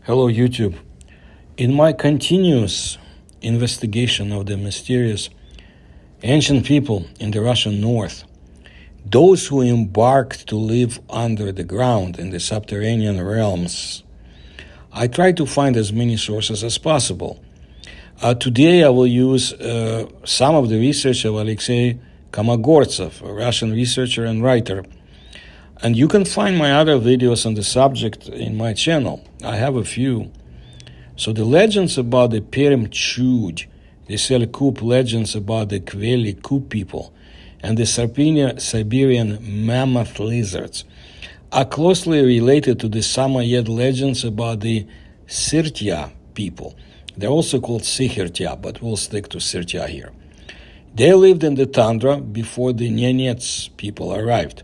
Hello, YouTube. In my continuous investigation of the mysterious ancient people in the Russian north, those who embarked to live under the ground in the subterranean realms, I try to find as many sources as possible. Today I will use some of the research of Alexei Komogortsev, a Russian researcher and writer. And you can find my other videos on the subject in my channel. I have a few. So the legends about the Perm Chud, the Selkup legends about the Kveli Kup people, and the Siberian mammoth lizards are closely related to the Samoyed legends about the Sirtya people. They're also called Sikhirtya, but we'll stick to Sirtya here. They lived in the tundra before the Nenets people arrived.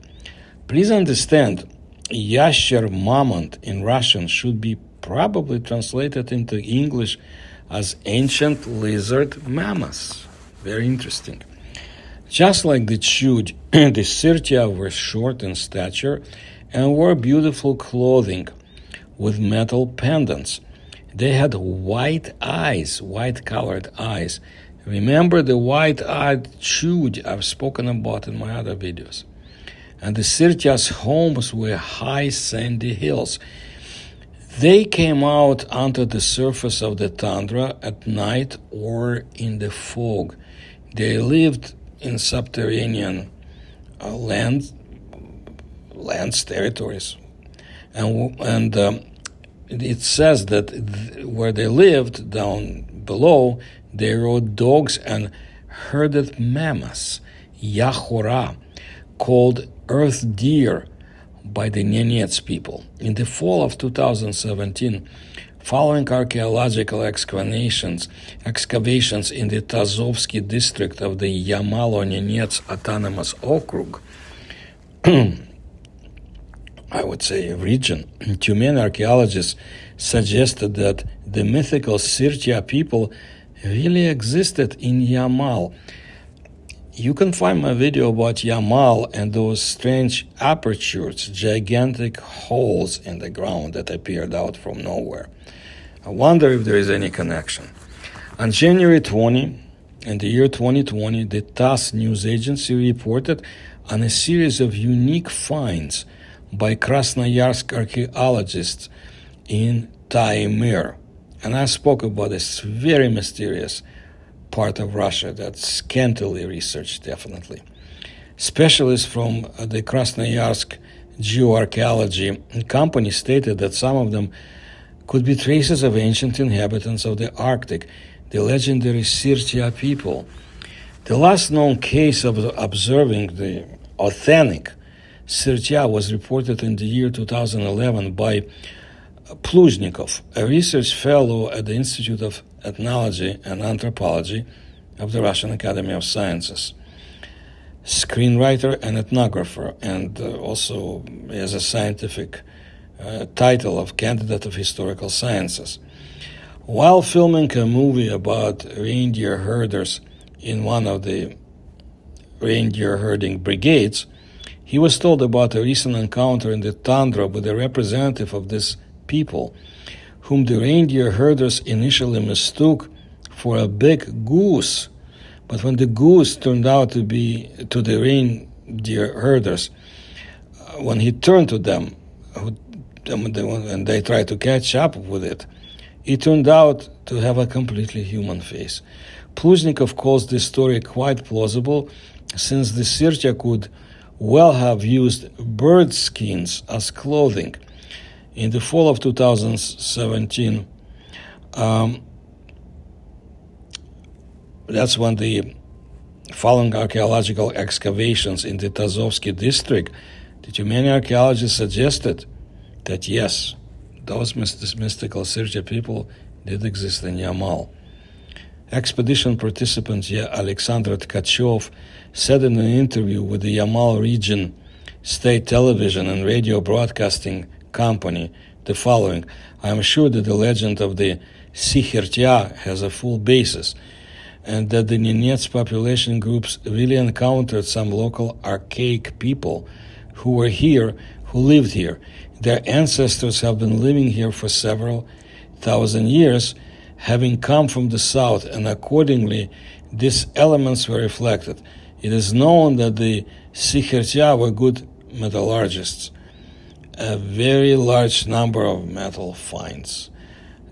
Please understand, Yasher Mamont in Russian should be probably translated into English as ancient lizard mammoths. Very interesting. Just like the Chud, the Sirtya were short in stature and wore beautiful clothing with metal pendants. They had white eyes, white-colored eyes. Remember the white-eyed Chud I've spoken about in my other videos. And the Sirtya's homes were high sandy hills. They came out onto the surface of the tundra at night or in the fog. They lived in subterranean lands, territories. And it says that where they lived down below, they rode dogs and herded mammoths, Ya-Khorah, called earth deer by the Nenets people. In the fall of 2017, following archaeological excavations in the Tazovsky district of the Yamalo-Nenets Autonomous Okrug, I would say region, Tyumen archaeologists suggested that the mythical Sirtya people really existed in Yamal. You can find my video about Yamal and those strange apertures, gigantic holes in the ground that appeared out from nowhere. I wonder if there is any connection. On January 20, in the year 2020, the TASS news agency reported on a series of unique finds by Krasnoyarsk archaeologists in Taimyr. And I spoke about this very mysterious part of Russia that's scantily researched, definitely. Specialists from the Krasnoyarsk Geoarchaeology Company stated that some of them could be traces of ancient inhabitants of the Arctic, the legendary Sirtya people. The last known case of observing the authentic Sirtya was reported in the year 2011 by Pluzhnikov, a research fellow at the Institute of Ethnology and Anthropology of the Russian Academy of Sciences, screenwriter and ethnographer, and also has a scientific title of Candidate of Historical Sciences. While filming a movie about reindeer herders in one of the reindeer herding brigades, he was told about a recent encounter in the tundra with a representative of this people, whom the reindeer herders initially mistook for a big goose. But when the goose turned out to be to the reindeer herders, when he turned to them, and they tried to catch up with it, it turned out to have a completely human face. Pluzhnikov calls this story quite plausible, since the Sirtya could well have used bird skins as clothing. In the fall of 2017, that's when the following archaeological excavations in the Tazovsky district, the Tyumen archaeologists suggested that yes, those mystical Sirtya people did exist in Yamal. Expedition participant Alexander Tkachov said in an interview with the Yamal Region State Television and Radio Broadcasting Company the following: "I am sure that the legend of the Sikhirtya has a full basis, and that the Nenets population groups really encountered some local archaic people who lived here. Their ancestors have been living here for several thousand years, having come from the south, and accordingly these elements were reflected. It is known that the Sikhertia were good metallurgists. A very large number of metal finds.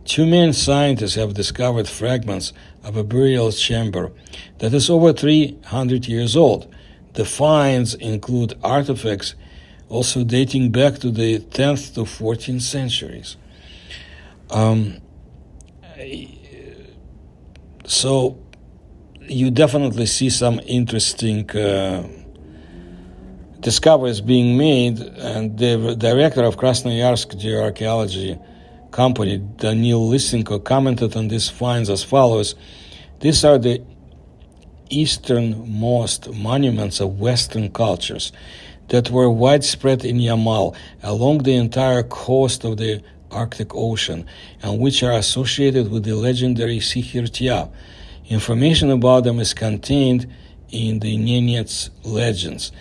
Two main scientists have discovered fragments of a burial chamber that is over 300 years old. The finds include artifacts also dating back to the 10th to 14th centuries. So you definitely see some interesting discoveries being made, and the director of Krasnoyarsk Geoarchaeology Company, Daniil Lysenko, commented on these finds as follows: "These are the easternmost monuments of Western cultures that were widespread in Yamal along the entire coast of the Arctic Ocean, and which are associated with the legendary Sikhirtia. Information about them is contained in the Nenets legends.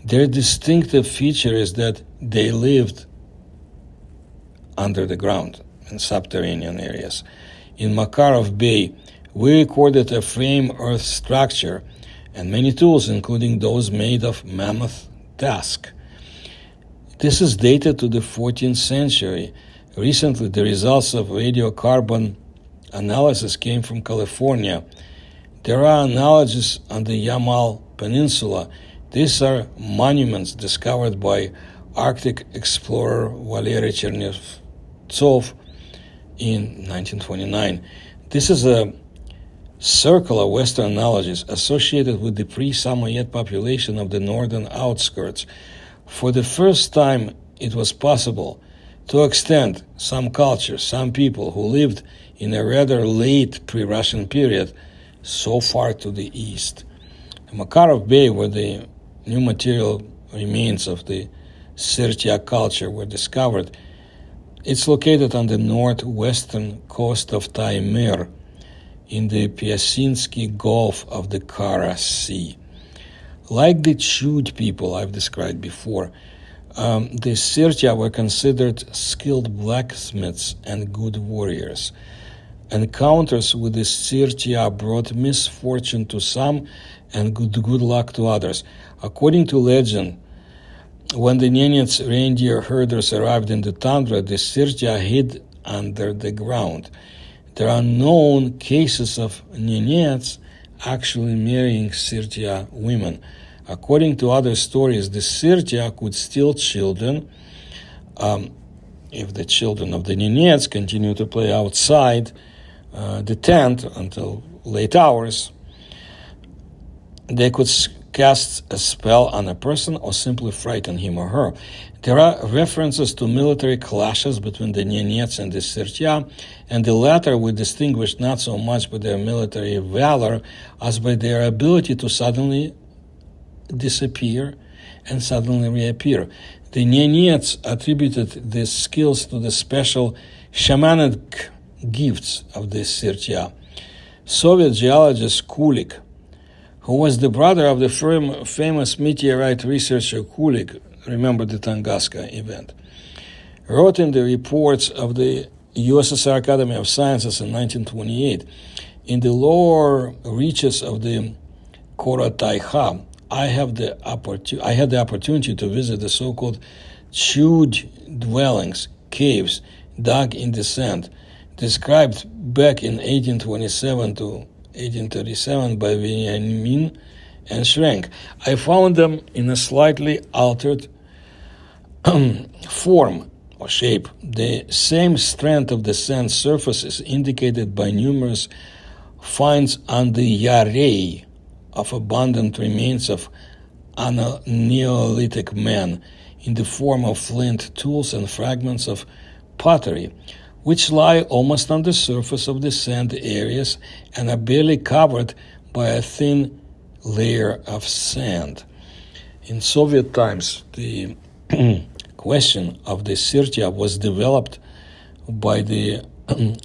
Their distinctive feature is that they lived under the ground in subterranean areas. In Makarov Bay, we recorded a frame earth structure and many tools, including those made of mammoth tusk. This is dated to the 14th century. Recently, the results of radiocarbon analysis came from California. There are analogies on the Yamal Peninsula. These are monuments discovered by Arctic explorer Valery Chernevtsov in 1929. This is a circular Western analogies associated with the pre-Samoyed population of the northern outskirts. For the first time, it was possible to extend some cultures, some people who lived in a rather late pre-Russian period so far to the east. Makarov Bay, where the new material remains of the Sirtia culture were discovered, it's located on the northwestern coast of Taimyr in the Piasinsky Gulf of the Kara Sea. Like the Chud people I've described before, the Sirtia were considered skilled blacksmiths and good warriors. Encounters with the Sirtia brought misfortune to some and good luck to others. According to legend, when the Nenets reindeer herders arrived in the tundra, the Sirtia hid under the ground. There are known cases of Nenets actually marrying Sirtia women. According to other stories, the Sirtia could steal children if the children of the Nenets continue to play outside the tent until late hours. They could cast a spell on a person or simply frighten him or her. There are references to military clashes between the Nenets and the Sirtia, and the latter were distinguished not so much by their military valor as by their ability to suddenly disappear and suddenly reappear. The Nenets attributed these skills to the special shamanic gifts of the Sirtia. Soviet geologist Kulik, who was the brother of the famous meteorite researcher Kulik, remember the Tunguska event, wrote in the reports of the USSR Academy of Sciences in 1928, in the lower reaches of the Korotaiha, I had the opportunity to visit the so-called Chud dwellings, caves dug in the sand, described back in 1827 to 1837 by Veniamin and Schrenk. I found them in a slightly altered form or shape. The same strength of the sand surface is indicated by numerous finds on the Yarei of abundant remains of Neolithic men in the form of flint tools and fragments of pottery, which lie almost on the surface of the sand areas and are barely covered by a thin layer of sand. In Soviet times, the question of the Sirtia was developed by the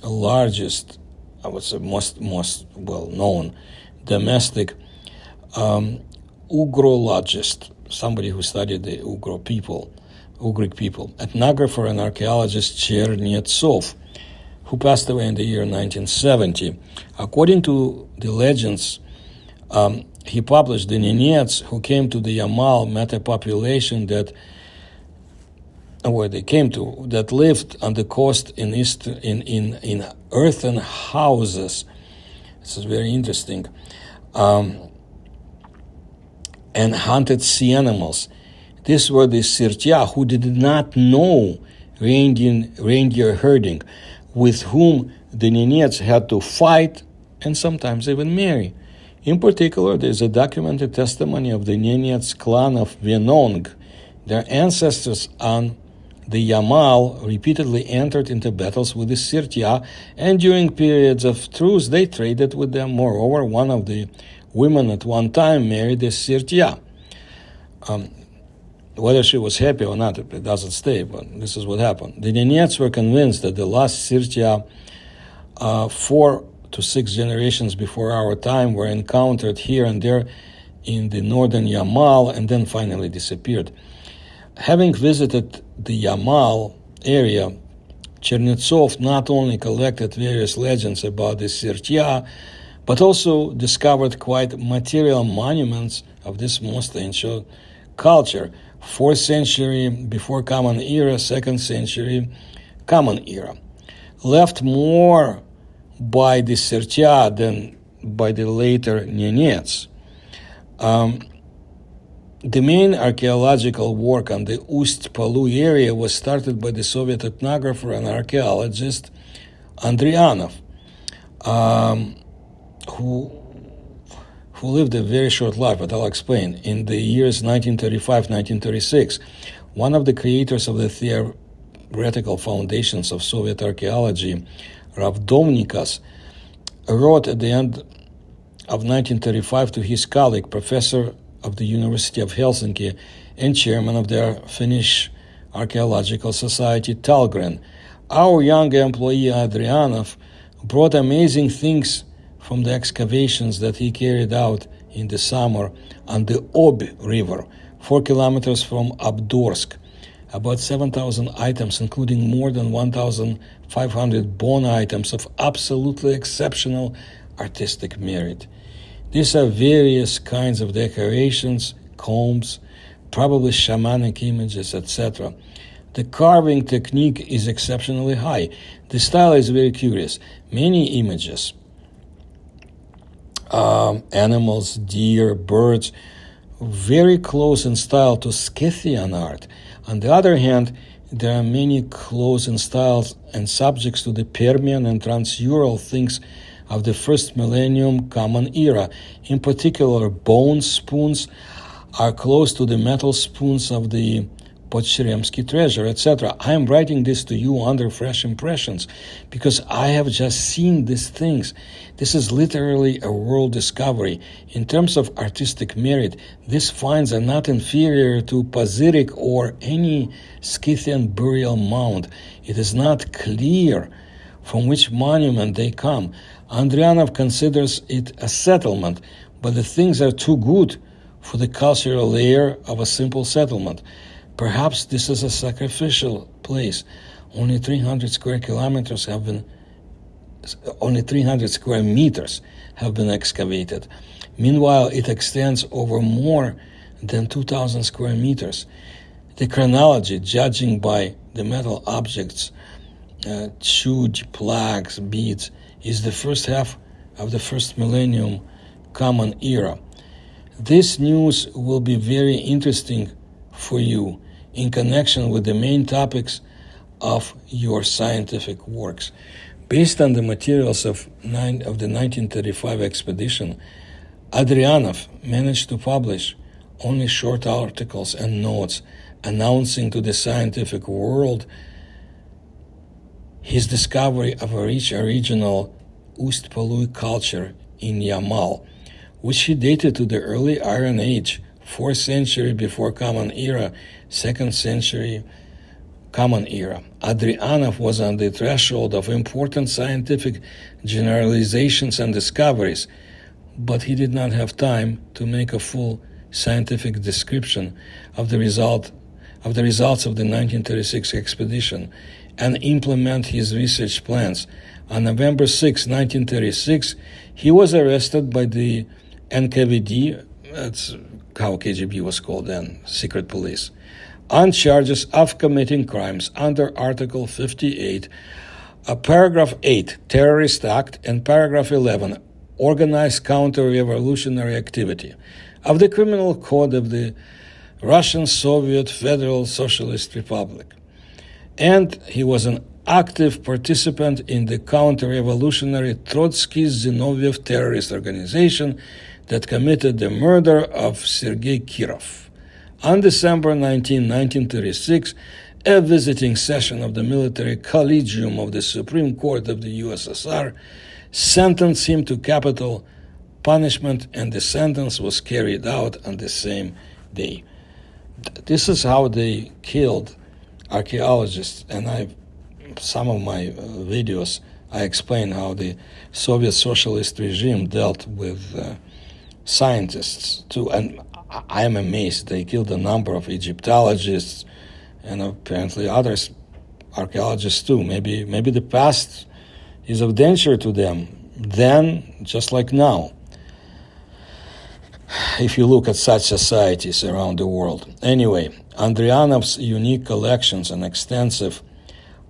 largest, I would say most well-known domestic Ugrologist, somebody who studied the Ugric people, ethnographer and archaeologist Chernevtsov, who passed away in the year 1970. According to the legends, he published the Nenets who came to the Yamal met a population that lived on the coast in earthen houses. This is very interesting. And hunted sea animals. These were the Sirtya who did not know reindeer herding, with whom the Nenets had to fight and sometimes even marry. In particular, there is a documented testimony of the Nenets clan of Venong. Their ancestors on the Yamal repeatedly entered into battles with the Sirtya, and during periods of truce they traded with them. Moreover, one of the women at one time married a Sirtya. Whether she was happy or not, it doesn't stay, but this is what happened. The Nenets were convinced that the last Sirtya, 4 to 6 generations before our time, were encountered here and there in the northern Yamal and then finally disappeared. Having visited the Yamal area, Chernetsov not only collected various legends about the Sirtya, but also discovered quite material monuments of this most ancient culture. 4th century before Common Era, 2nd century Common Era. Left more by the Sirtya than by the later Nenets. The main archaeological work on the Ust-Palu area was started by the Soviet ethnographer and archaeologist Andrianov, who lived a very short life, but I'll explain. In the years 1935-1936, one of the creators of the theoretical foundations of Soviet archaeology, Ravdovnikas, wrote at the end of 1935 to his colleague, professor of the University of Helsinki and chairman of their Finnish Archaeological Society, Talgren. Our young employee Adrianov brought amazing things from the excavations that he carried out in the summer on the Ob River, 4 kilometers from Abdorsk. About 7,000 items, including more than 1,500 bone items of absolutely exceptional artistic merit. These are various kinds of decorations, combs, probably shamanic images, etc. The carving technique is exceptionally high. The style is very curious. Many images, animals, deer, birds, very close in style to Scythian art. On the other hand, there are many close in styles and subjects to the Permian and Transural things of the first millennium Common Era. In particular, bone spoons are close to the metal spoons of the Podcheremsky treasure, etc. I am writing this to you under fresh impressions because I have just seen these things. This is literally a world discovery. In terms of artistic merit, these finds are not inferior to Pazyryk or any Scythian burial mound. It is not clear from which monument they come. Andrianov considers it a settlement, but the things are too good for the cultural layer of a simple settlement. Perhaps this is a sacrificial place. Only 300 square meters have been excavated. Meanwhile, it extends over more than 2,000 square meters. The chronology, judging by the metal objects, chuj, plaques, beads, is the first half of the first millennium Common Era. This news will be very interesting for you in connection with the main topics of your scientific works. Based on the materials of the 1935 expedition, Adrianov managed to publish only short articles and notes announcing to the scientific world his discovery of a rich original Ust-Palu culture in Yamal, which he dated to the early Iron Age, 4th century before Common Era, 2nd century Common Era. Adrianov was on the threshold of important scientific generalizations and discoveries, but he did not have time to make a full scientific description of the results of the 1936 expedition, and implement his research plans. On November 6, 1936, he was arrested by the NKVD, that's how KGB was called then, secret police, on charges of committing crimes under Article 58, Paragraph 8, Terrorist Act, and Paragraph 11, Organized Counter-Revolutionary Activity of the Criminal Code of the Russian Soviet Federal Socialist Republic. And he was an active participant in the counter-revolutionary Trotsky-Zinoviev terrorist organization that committed the murder of Sergei Kirov. On December 19, 1936, a visiting session of the military collegium of the Supreme Court of the USSR sentenced him to capital punishment, and the sentence was carried out on the same day. This is how they killed archaeologists, and some of my videos I explain how the Soviet socialist regime dealt with scientists too, and I am amazed. They killed a number of Egyptologists and apparently others, archaeologists too. Maybe the past is of danger to them then, just like now, if you look at such societies around the world. Anyway, Andrianov's unique collections and extensive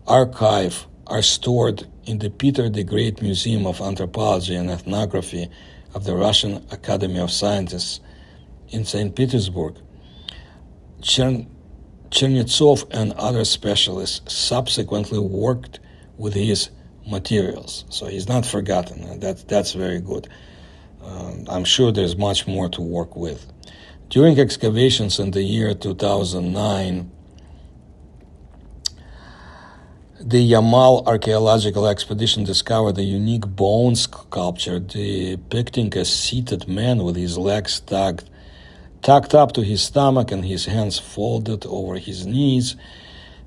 archive are stored in the Peter the Great Museum of Anthropology and Ethnography of the Russian Academy of Sciences in St. Petersburg. Chernetsov and other specialists subsequently worked with his materials, so he's not forgotten. That's very good. I'm sure there's much more to work with. During excavations in the year 2009, the Yamal archaeological expedition discovered a unique bone sculpture depicting a seated man with his legs tucked up to his stomach and his hands folded over his knees.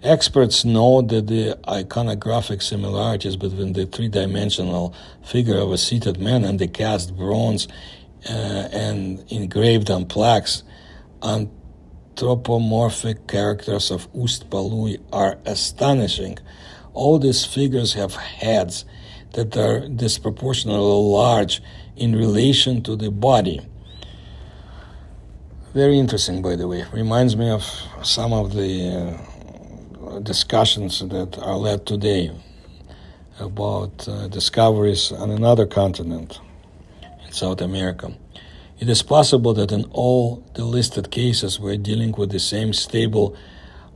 Experts note that the iconographic similarities between the three-dimensional figure of a seated man and the cast bronze and engraved on plaques anthropomorphic characters of Ust-Palui are astonishing. All these figures have heads that are disproportionately large in relation to the body. Very interesting, by the way. Reminds me of some of the discussions that are led today about discoveries on another continent, in South America. It is possible that in all the listed cases we're dealing with the same stable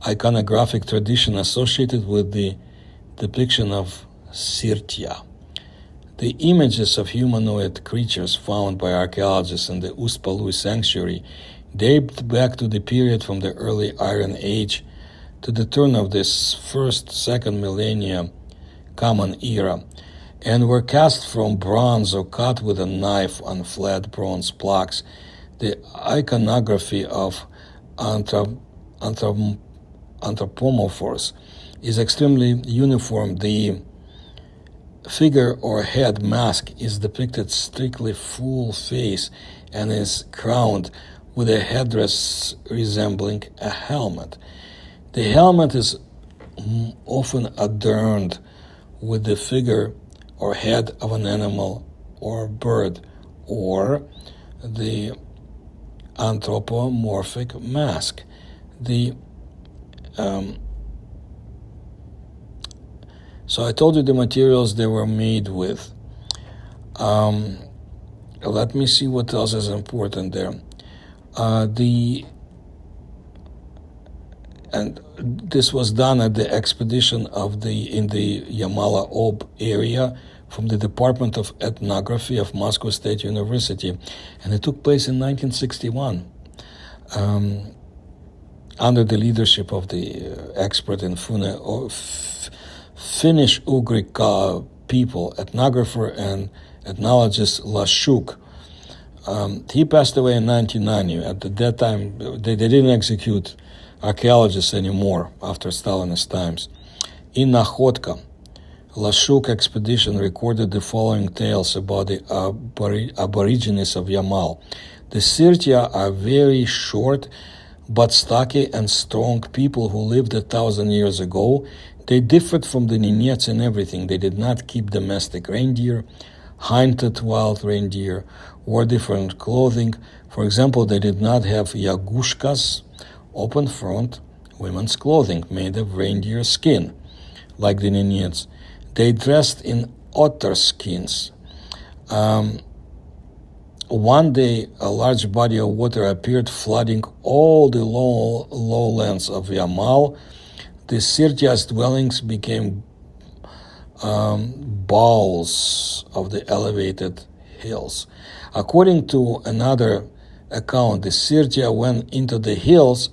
iconographic tradition associated with the depiction of Sirtia. The images of humanoid creatures found by archaeologists in the Ust-Palui sanctuary date back to the period from the early Iron Age to the turn of this second millennia Common Era, and were cast from bronze or cut with a knife on flat bronze plaques. The iconography of anthropomorphs is extremely uniform. The figure or head mask is depicted strictly full face and is crowned with a headdress resembling a helmet. The helmet is often adorned with the figure or head of an animal or bird, or the anthropomorphic mask. So I told you the materials they were made with. Let me see what else is important there. And this was done at the expedition in the Yamala-Ob area from the Department of Ethnography of Moscow State University, and it took place in 1961 under the leadership of the expert in Finnish-Ugric people, ethnographer and ethnologist Lashuk. He passed away in 1990. At that time, they didn't execute archaeologists anymore after Stalinist times. In Nakhodka, Lashuk expedition recorded the following tales about the aborigines of Yamal. The Sirtia are very short but stocky and strong people who lived 1,000 years ago. They differed from the Nenets in everything. They did not keep domestic reindeer, hunted wild reindeer, wore different clothing. For example, they did not have yagushkas, open front women's clothing made of reindeer skin, like the Nenets. They dressed in otter skins. One day, a large body of water appeared, flooding all the lowlands of Yamal. The Sirtia's dwellings became bowls of the elevated hills. According to another account, the Sirtia went into the hills,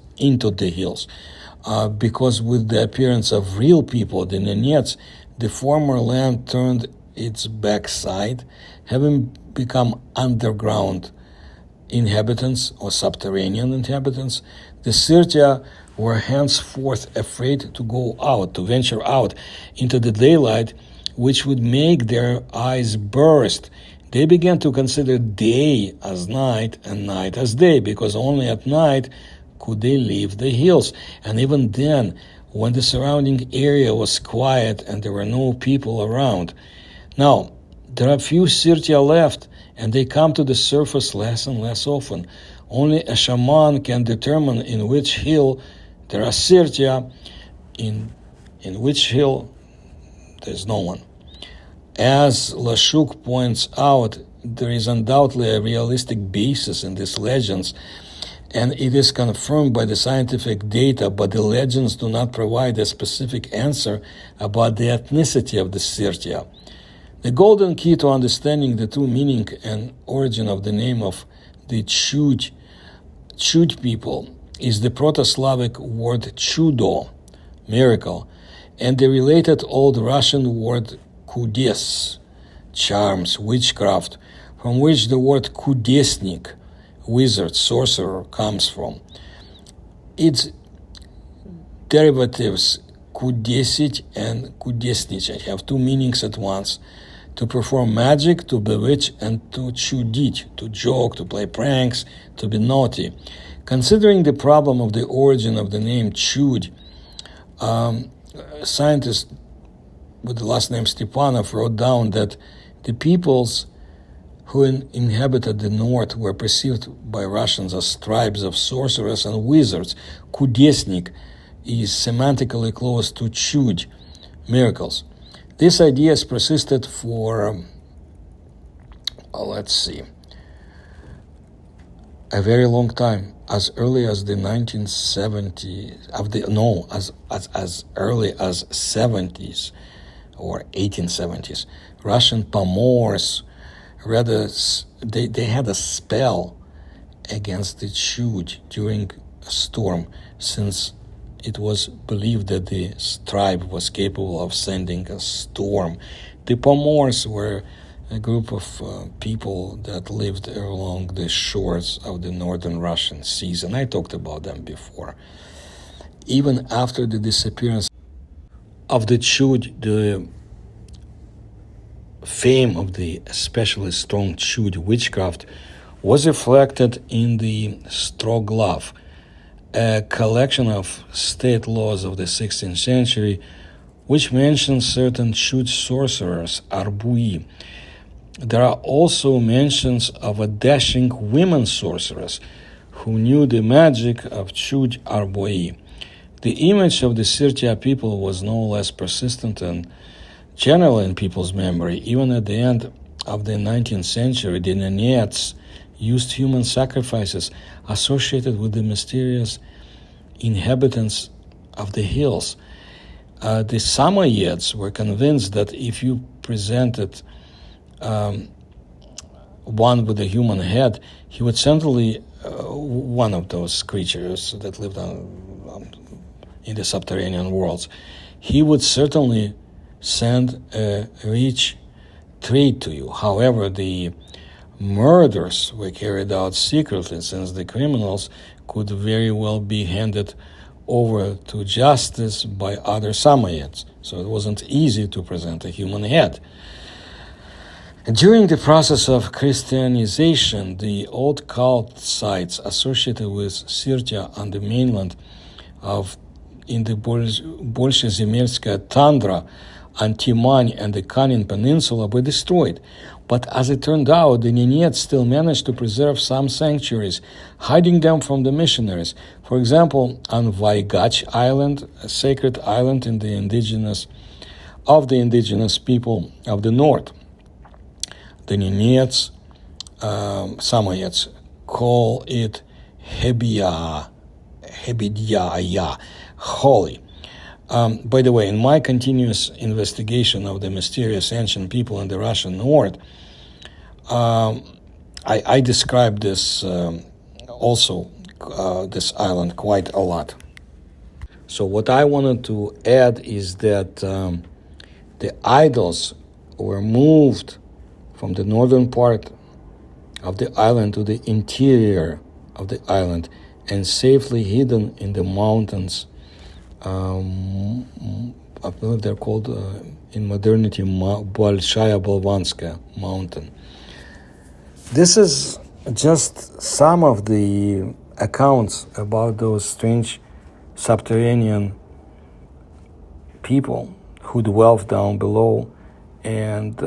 because with the appearance of real people, the Nenets, the former land turned its backside, having become underground inhabitants or subterranean inhabitants. The Sirtia were henceforth afraid to go out, to venture out into the daylight, which would make their eyes burst. They began to consider day as night and night as day, because only at night could they leave the hills. And even then, when the surrounding area was quiet and there were no people around. Now, there are few Sirtia left, and they come to the surface less and less often. Only a shaman can determine in which hill there are Sirtia, in which hill there's no one. As Lashuk points out, there is undoubtedly a realistic basis in these legends, and it is confirmed by the scientific data, but the legends do not provide a specific answer about the ethnicity of the Sirtia. The golden key to understanding the true meaning and origin of the name of the Chud people is the Proto-Slavic word chudo, miracle, and the related Old Russian word kudes, charms, witchcraft, from which the word kudesnik, wizard, sorcerer, comes from. Its derivatives kudesit and kudesnich have two meanings at once: to perform magic, to bewitch, and to chudit, to joke, to play pranks, to be naughty. Considering the problem of the origin of the name Chud, scientists with the last name Stepanov wrote down that the peoples who inhabited the north were perceived by Russians as tribes of sorcerers and wizards. Kudesnik is semantically close to Chud, miracles. This idea has persisted for, a very long time, as early as the 1970s, as early as 70s or 1870s. Russian Pomors, they had a spell against the Chud during a storm, since it was believed that the tribe was capable of sending a storm. The Pomors were a group of people that lived along the shores of the northern Russian seas, and I talked about them before. Even after the disappearance of the Chud, the fame of the especially strong Chud witchcraft was reflected in the Stroglov, a collection of state laws of the 16th century, which mentions certain Chud sorcerers, arbui. There are also mentions of a dashing women sorceress who knew the magic of Chud arbui. The image of the Sirtia people was no less persistent and general in people's memory. Even at the end of the 19th century, the Nenets used human sacrifices associated with the mysterious inhabitants of the hills. The Samoyeds were convinced that if you presented one with a human head, he would certainly, one of those creatures that lived in the subterranean worlds, he would certainly send a rich trade to you. However, the murders were carried out secretly, since the criminals could very well be handed over to justice by other Samoyeds, so it wasn't easy to present a human head. During the process of Christianization, the old cult sites associated with Sirtia on the mainland of in the Bolshezemelskaya tundra on Timani and the Kanin Peninsula were destroyed. But as it turned out, the Nenets still managed to preserve some sanctuaries, hiding them from the missionaries. For example, on Vaigach Island, a sacred island of the indigenous people of the north, the Nenets, Samoyeds, call it Hebidyaya, holy. By the way, in my continuous investigation of the mysterious ancient people in the Russian north, I described this this island quite a lot. So what I wanted to add is that the idols were moved from the northern part of the island to the interior of the island and safely hidden in the mountains. I believe they're called in modernity Bolshaya Bolvanskaya mountain. This is just some of the accounts about those strange subterranean people who dwelt down below and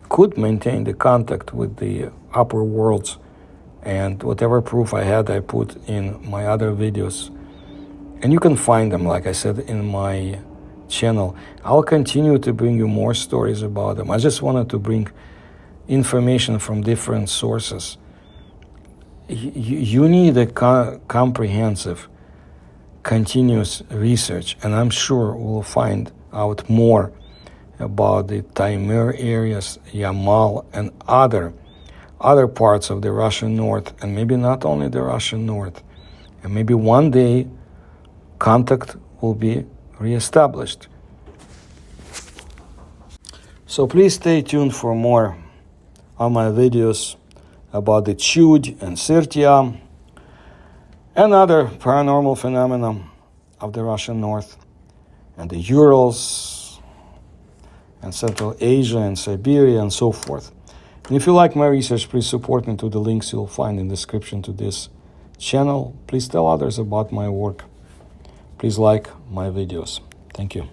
could maintain the contact with the upper worlds. And whatever proof I had, I put in my other videos. And you can find them, like I said, in my channel. I'll continue to bring you more stories about them. I just wanted to bring information from different sources. You need a comprehensive, continuous research, and I'm sure we'll find out more about the Taimyr areas, Yamal, and other parts of the Russian north, and maybe not only the Russian north. And maybe one day contact will be reestablished. So please stay tuned for more on my videos about the Chud and Sirtia and other paranormal phenomena of the Russian north and the Urals and Central Asia and Siberia and so forth. And if you like my research, please support me through the links you'll find in the description to this channel. Please tell others about my work. Please like my videos. Thank you.